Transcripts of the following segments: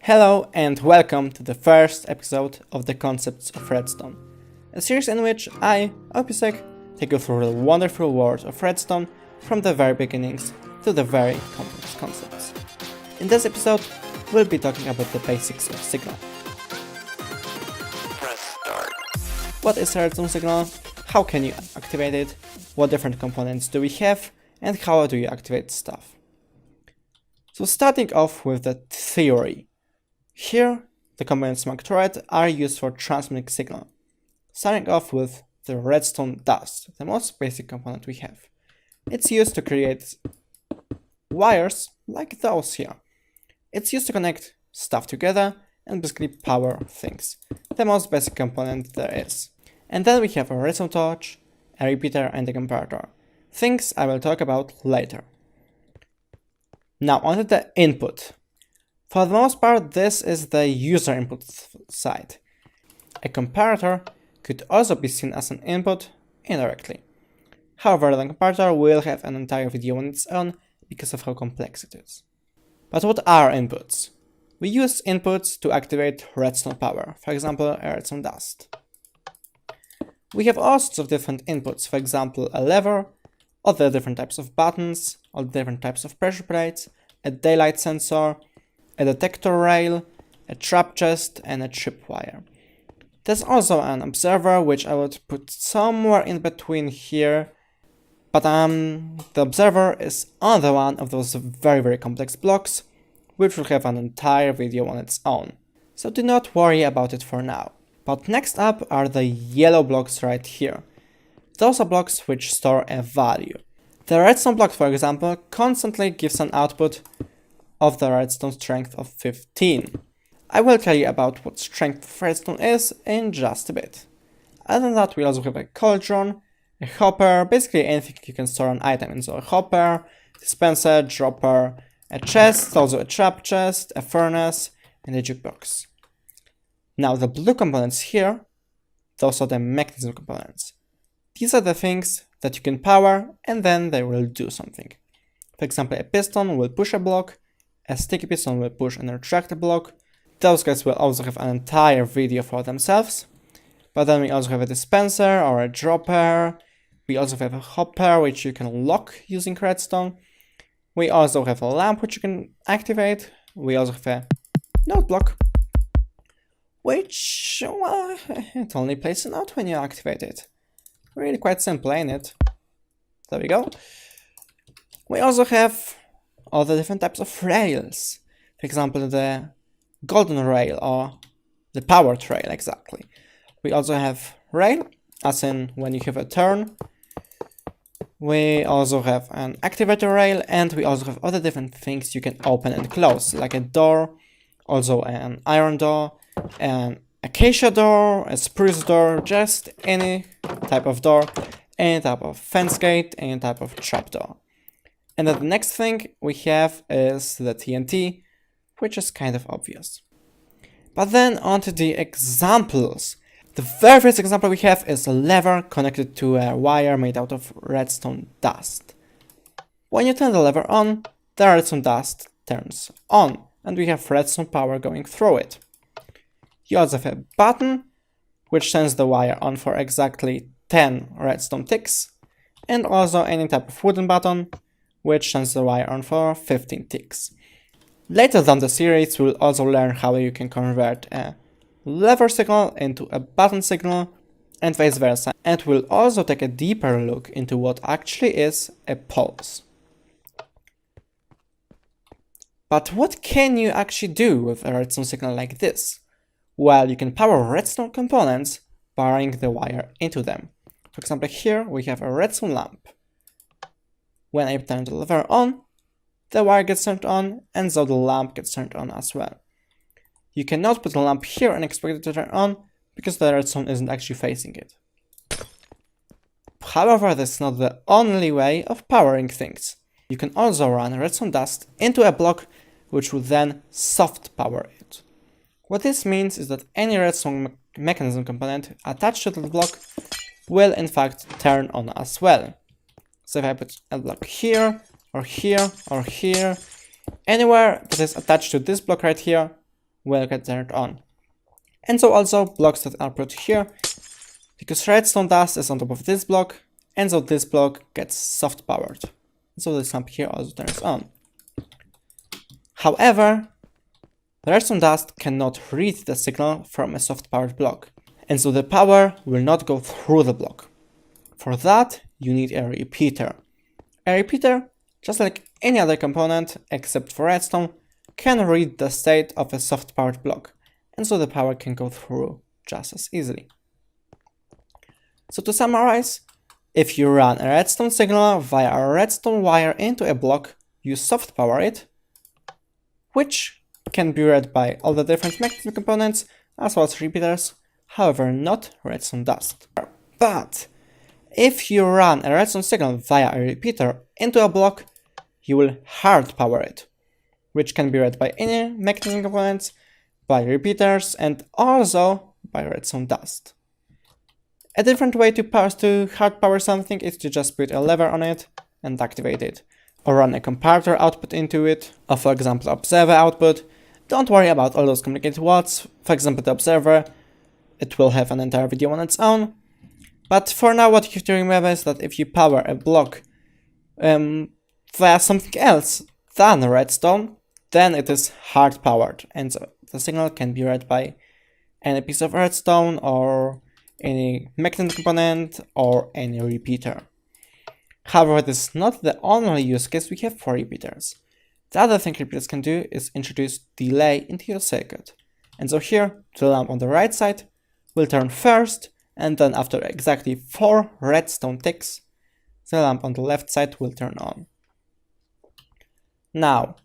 Hello and welcome to the first episode of the Concepts of Redstone, a series in which I, Opisek, take you through the wonderful world of redstone from the very beginnings to the very complex concepts. In this episode, we'll be talking about the basics of signal. Press start. What is a redstone signal? How can you activate it? What different components do we have? And how do you activate stuff? So starting off with the theory. Here, the components marked red are used for transmitting signal. Starting off with the redstone dust, the most basic component we have. It's used to create wires like those here. It's used to connect stuff together and basically power things. The most basic component there is. And then we have a redstone torch, a repeater and a comparator. Things I will talk about later. Now onto the input. For the most part, this is the user input side. A comparator could also be seen as an input indirectly. However, the comparator will have an entire video on its own because of how complex it is. But what are inputs? We use inputs to activate redstone power, for example, a redstone dust. We have all sorts of different inputs, for example, a lever, all the different types of buttons, all the different types of pressure plates, a daylight sensor, a detector rail, a trap chest, and a tripwire. There's also an observer, which I would put somewhere in between here, but the observer is another one of those very complex blocks, which will have an entire video on its own. So do not worry about it for now. But next up are the yellow blocks right here. Those are blocks which store a value. The redstone block, for example, constantly gives an output of the redstone strength of 15. I will tell you about what strength of redstone is in just a bit. Other than that, we also have a cauldron, a hopper, basically anything you can store an item in. So a hopper, dispenser, dropper, a chest, also a trap chest, a furnace, and a jukebox. Now the blue components here, those are the mechanism components. These are the things that you can power and then they will do something. For example, a piston will push a block, a sticky piston will push and retract a block. Those guys will also have an entire video for themselves. But then we also have a dispenser or a dropper. We also have a hopper which you can lock using redstone. We also have a lamp which you can activate. We also have a note block, which, well, it only plays a note when you activate it. Really quite simple, ain't it? There we go. We also have all the different types of rails. For example, the golden rail or the powered rail, exactly. We also have rail, as in when you have a turn. We also have an activator rail, and we also have other different things you can open and close, like a door, also an iron door, an acacia door, a spruce door, just any type of door, any type of fence gate, any type of trapdoor. And then the next thing we have is the TNT, which is kind of obvious. But then onto the examples. The very first example we have is a lever connected to a wire made out of redstone dust. When you turn the lever on, the redstone dust turns on, and we have redstone power going through it. You also have a button, which turns the wire on for exactly 10 redstone ticks, and also any type of wooden button, which turns the wire on for 15 ticks. Later down the series, we'll also learn how you can convert a lever signal into a button signal, and vice versa. And we'll also take a deeper look into what actually is a pulse. But what can you actually do with a redstone signal like this? Well, you can power redstone components powering the wire into them. For example, here we have a redstone lamp. When I turn the lever on, the wire gets turned on, and so the lamp gets turned on as well. You cannot put the lamp here and expect it to turn on, because the redstone isn't actually facing it. However, that's not the only way of powering things. You can also run redstone dust into a block, which will then soft power it. What this means is that any redstone mechanism component attached to the block will in fact turn on as well. So if I put a block here, or here, or here, anywhere that is attached to this block right here will get turned on. And so also blocks that are put here, because redstone dust is on top of this block, and so this block gets soft powered. So this lamp here also turns on. However, the redstone dust cannot read the signal from a soft powered block, and so the power will not go through the block. For that, you need a repeater. A repeater, just like any other component except for redstone, can read the state of a soft powered block, and so the power can go through just as easily. So to summarize, if you run a redstone signal via a redstone wire into a block, you soft power it, which can be read by all the different mechanism components as well as repeaters, however not redstone dust. But if you run a redstone signal via a repeater into a block, you will hard power it, which can be read by any mechanism components, by repeaters, and also by redstone dust. A different way to hard power something is to just put a lever on it and activate it, or run a comparator output into it, or for example observer output. Don't worry about all those complicated words. For example the observer, it will have an entire video on its own. But for now what you have to remember is that if you power a block via something else than redstone, then it is hard powered, and so the signal can be read by any piece of redstone or any mechanism component or any repeater. However, this is not the only use case we have for repeaters. The other thing repeaters can do is introduce delay into your circuit. And so here, the lamp on the right side will turn first, and then after exactly 4 redstone ticks, the lamp on the left side will turn on. Now,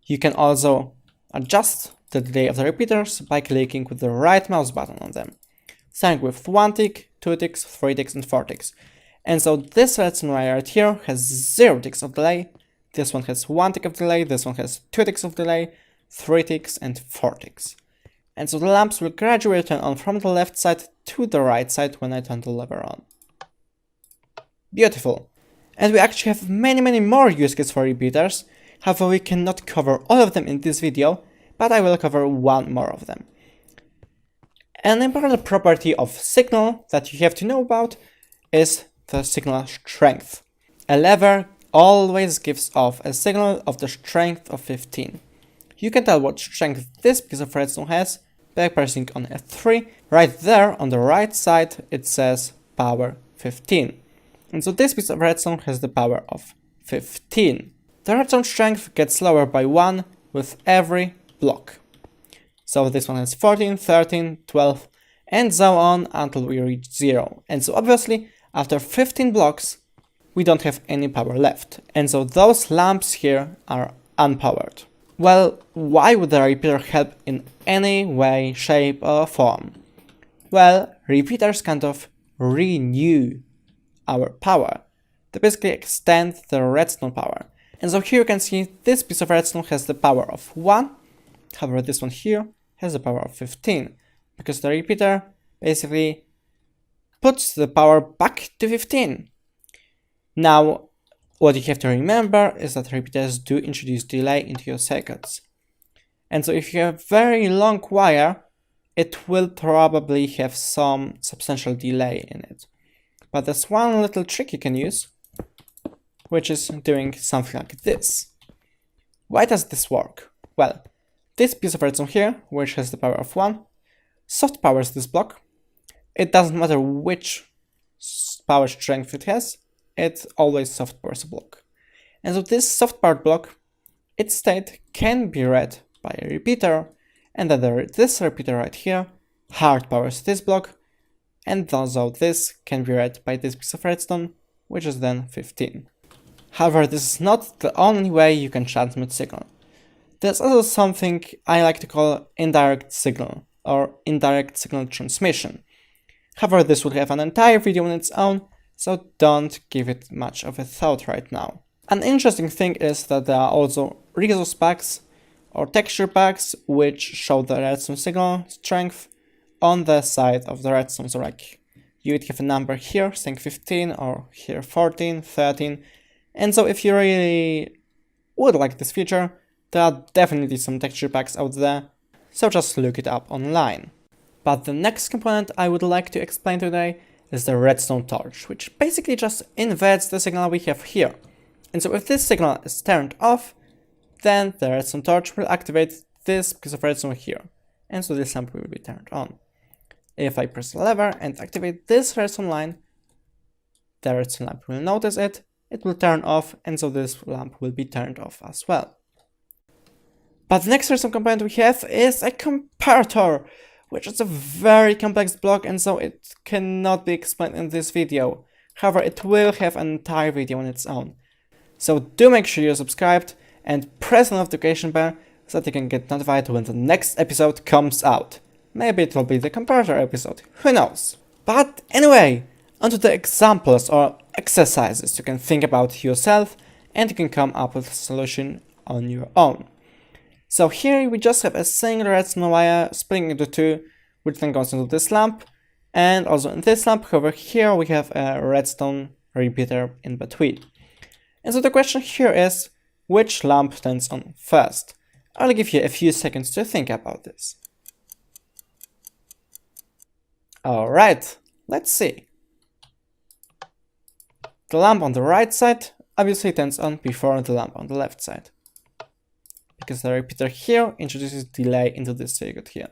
you can also adjust the delay of the repeaters by clicking with the right mouse button on them, starting with 1 tick, 2 ticks, 3 ticks, and 4 ticks. And so this redstone wire right here has 0 ticks of delay, this one has 1 tick of delay, this one has 2 ticks of delay, 3 ticks, and 4 ticks. And so the lamps will gradually turn on from the left side to the right side when I turn the lever on. Beautiful. And we actually have many more use cases for repeaters. However, we cannot cover all of them in this video, but I will cover one more of them. An important property of signal that you have to know about is the signal strength. A lever always gives off a signal of the strength of 15. You can tell what strength this piece of redstone has by pressing on F3. Right there on the right side it says power 15. And so this piece of redstone has the power of 15. The redstone strength gets lower by 1 with every block. So this one has 14, 13, 12, and so on until we reach 0. And so obviously after 15 blocks we don't have any power left. And so those lamps here are unpowered. Well, why would the repeater help in any way, shape or form? Well, repeaters kind of renew our power. They basically extend the redstone power. And so here you can see this piece of redstone has the power of 1, however this one here has the power of 15, because the repeater basically puts the power back to 15. Now, what you have to remember is that repeaters do introduce delay into your circuits. And so if you have very long wire, it will probably have some substantial delay in it. But there's one little trick you can use, which is doing something like this. Why does this work? Well, this piece of redstone here, which has the power of 1, soft powers this block. It doesn't matter which power strength it has, it always soft powers a block. And so this soft powered block, its state can be read by a repeater, and then this repeater right here hard powers this block, and also this can be read by this piece of redstone, which is then 15. However, this is not the only way you can transmit signal. There's also something I like to call indirect signal, or indirect signal transmission. However, this will have an entire video on its own, so don't give it much of a thought right now. An interesting thing is that there are also resource packs or texture packs which show the redstone signal strength on the side of the redstone. So like you would have a number here saying 15 or here 14, 13. And so if you really would like this feature, there are definitely some texture packs out there. so just look it up online. But the next component I would like to explain today is the redstone torch, which basically just inverts the signal we have here. And so if this signal is turned off, then the redstone torch will activate this piece of redstone here, and so this lamp will be turned on. If I press the lever and activate this redstone line, the redstone lamp will notice it, it will turn off, and so this lamp will be turned off as well. But the next redstone component we have is a comparator, which is a very complex block, and so it cannot be explained in this video. However, it will have an entire video on its own. So do make sure you're subscribed and press the notification bell so that you can get notified when the next episode comes out. Maybe it will be the comparator episode, who knows. But anyway, onto the examples or exercises you can think about yourself, and you can come up with a solution on your own. So here we just have a single redstone wire splitting into two, which then goes into this lamp, and also in this lamp. Over here we have a redstone repeater in between. And so the question here is, which lamp turns on first? I'll give you a few seconds to think about this. Alright, let's see. The lamp on the right side obviously turns on before the lamp on the left side, because the repeater here introduces delay into this circuit here.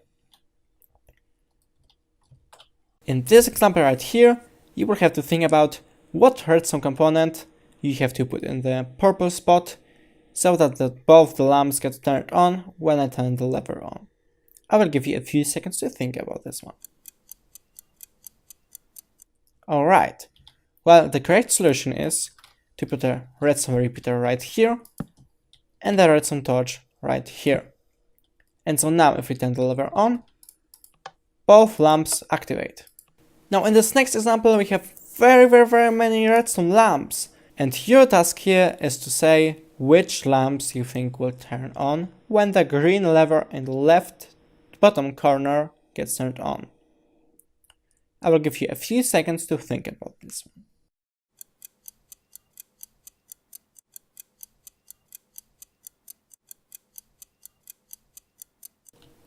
In this example right here, you will have to think about what redstone component you have to put in the purple spot so that both the lamps get turned on when I turn the lever on. I will give you a few seconds to think about this one. Alright, well, the correct solution is to put a redstone repeater right here and the redstone torch right here. And so now if we turn the lever on, both lamps activate. Now in this next example we have very many redstone lamps, and your task here is to say which lamps you think will turn on when the green lever in the left bottom corner gets turned on. I will give you a few seconds to think about this one.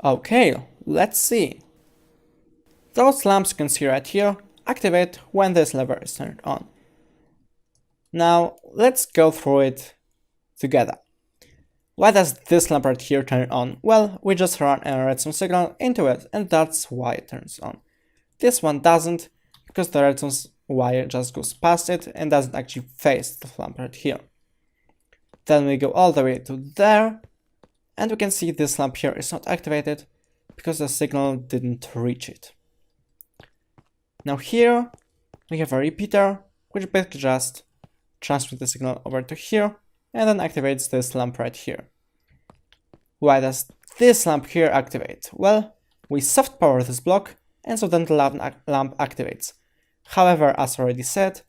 Okay, let's see. Those lamps you can see right here activate when this lever is turned on. Now, let's go through it together. Why does this lamp right here turn on? Well, we just run a redstone signal into it, and that's why it turns on. This one doesn't, because the redstone wire just goes past it and doesn't actually face the lamp right here. Then we go all the way to there, and we can see this lamp here is not activated because the signal didn't reach it. Now here we have a repeater, which basically just transmits the signal over to here and then activates this lamp right here. Why does this lamp here activate? Well, we soft power this block, and so then the lamp activates. However, as already said,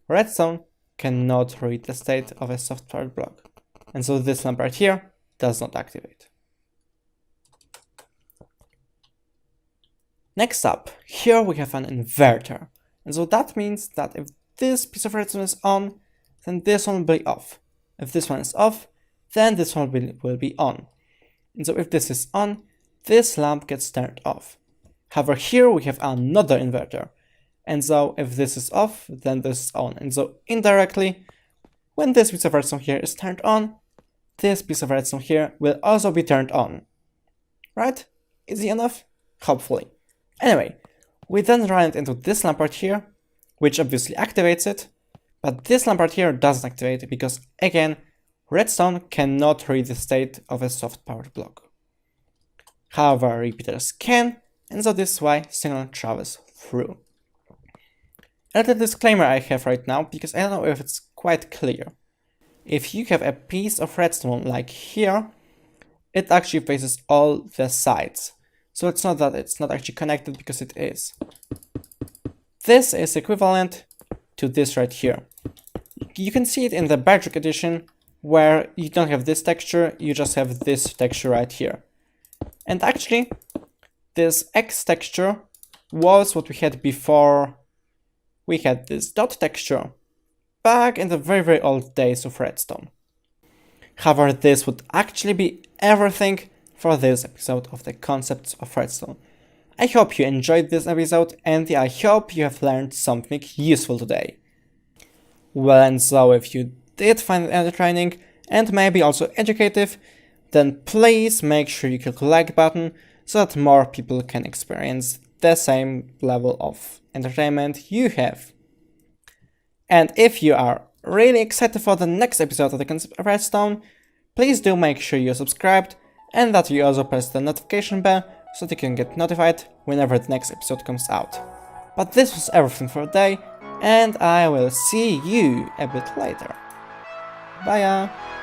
redstone cannot read the state of a soft powered block, and so this lamp right here does not activate. Next up, here we have an inverter, and so that means that if this piece of redstone is on, then this one will be off. If this one is off, then this one will be on. And so if this is on, this lamp gets turned off. However, here we have another inverter, and so if this is off, then this is on. And so indirectly, when this piece of redstone here is turned on, this piece of redstone here will also be turned on. Right? Easy enough? Hopefully. Anyway, we then run it into this lamp right here, which obviously activates it, but this lamp right here doesn't activate because, again, redstone cannot read the state of a soft powered block. However, repeaters can, and so this is why signal travels through. A little disclaimer I have right now, because I don't know if it's quite clear. If you have a piece of redstone like here, it actually faces all the sides. So it's not that it's not actually connected, because it is. This is equivalent to this right here. You can see it in the Bedrock edition, where you don't have this texture, you just have this texture right here. And actually, this X texture was what we had before we had this dot texture, back in the very old days of redstone. However, this would actually be everything for this episode of the Concepts of Redstone. I hope you enjoyed this episode and I hope you have learned something useful today. Well, and so if you did find it entertaining and maybe also educative, then please make sure you click the like button so that more people can experience the same level of entertainment you have. And if you are really excited for the next episode of the Concept of Redstone, please do make sure you're subscribed and that you also press the notification bell so that you can get notified whenever the next episode comes out. But this was everything for today, and I will see you a bit later. Bye!